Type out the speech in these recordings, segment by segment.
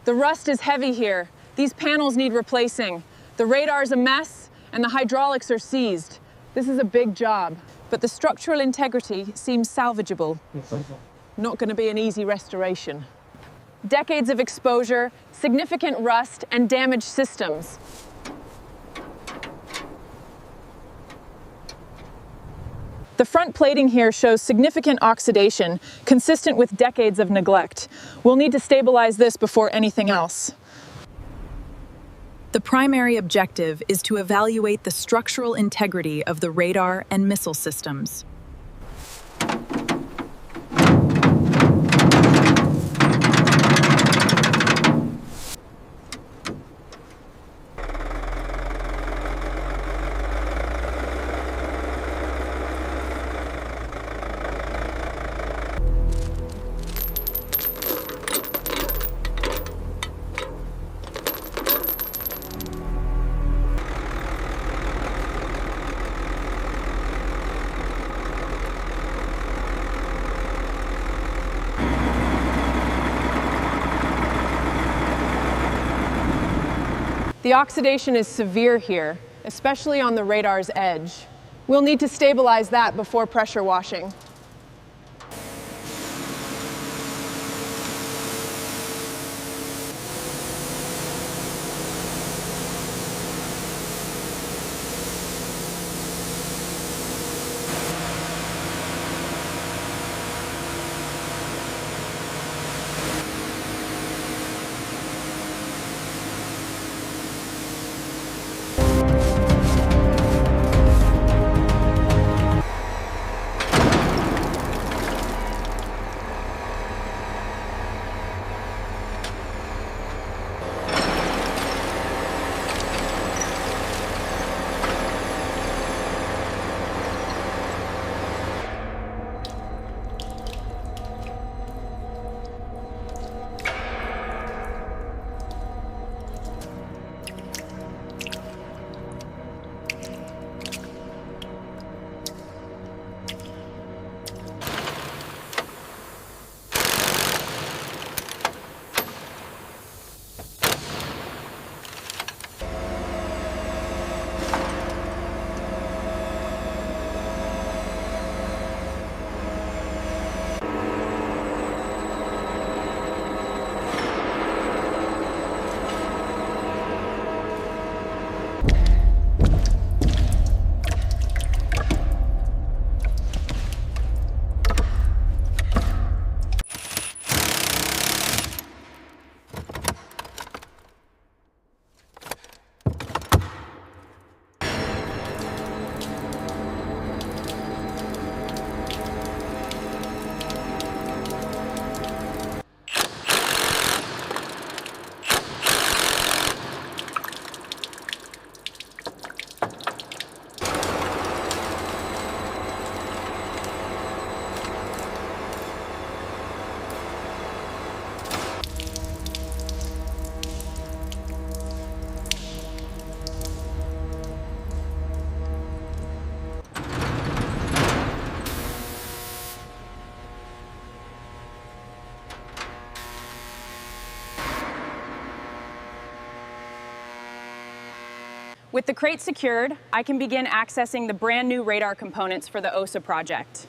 The rust is heavy here. These panels need replacing. The radar's a mess, and the hydraulics are seized. This is a big job, but the structural integrity seems salvageable. Not going to be an easy restoration. Decades of exposure, significant rust, and damaged systems. The front plating here shows significant oxidation, consistent with decades of neglect. We'll need to stabilize this before anything else. The primary objective is to evaluate the structural integrity of the radar and missile systems. The oxidation is severe here, especially on the radar's edge. We'll need to stabilize that before pressure washing. With the crate secured, I can begin accessing the brand new radar components for the OSA project.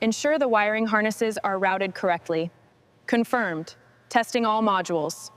Ensure the wiring harnesses are routed correctly. Confirmed. Testing all modules.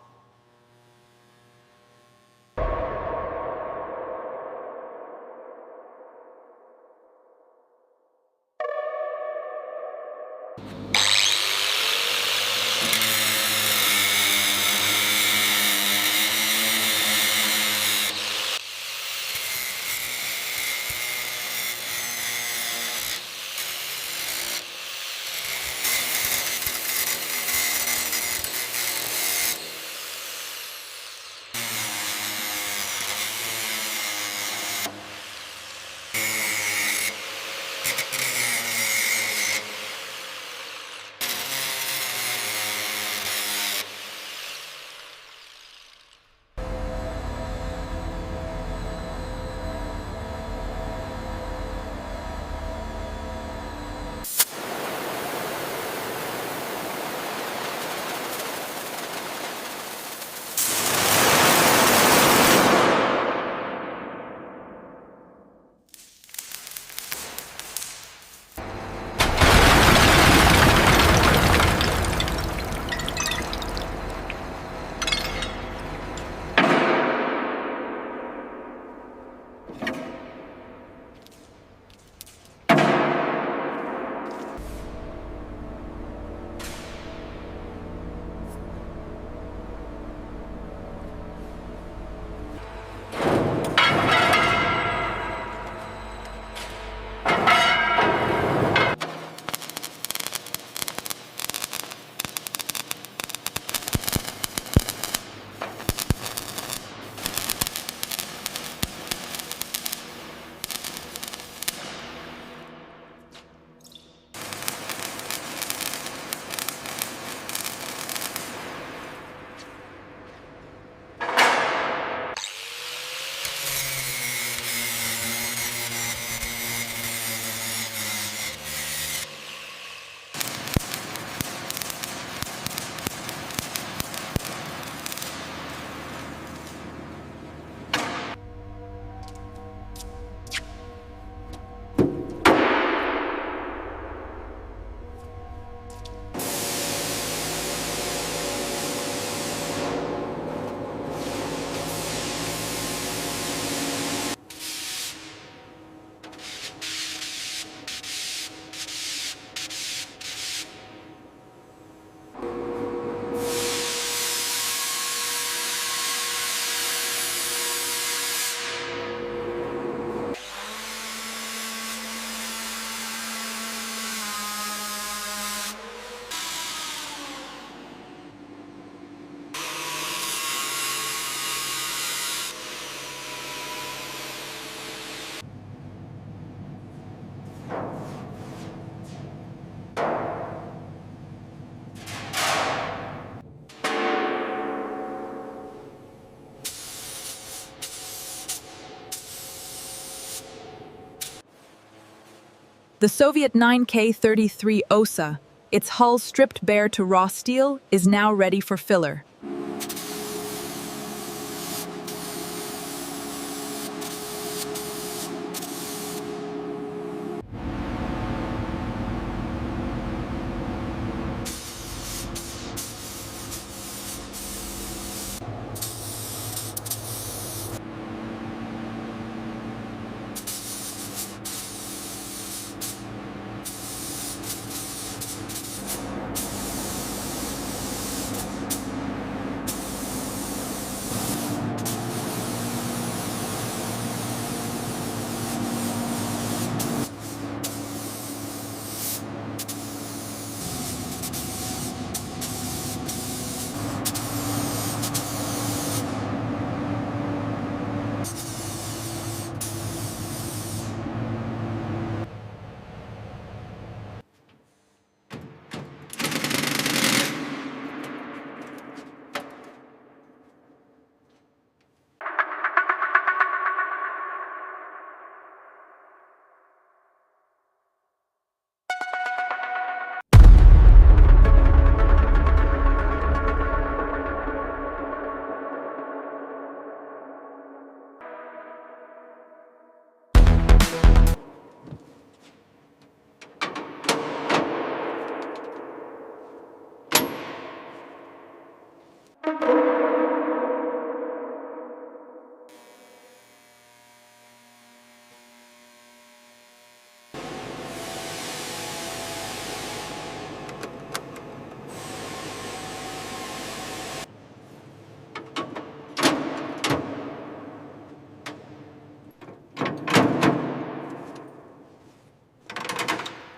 The Soviet 9K-33 OSA, its hull stripped bare to raw steel, is now ready for filler.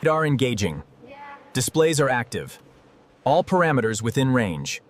Radar engaging. Displays are active. All parameters within range.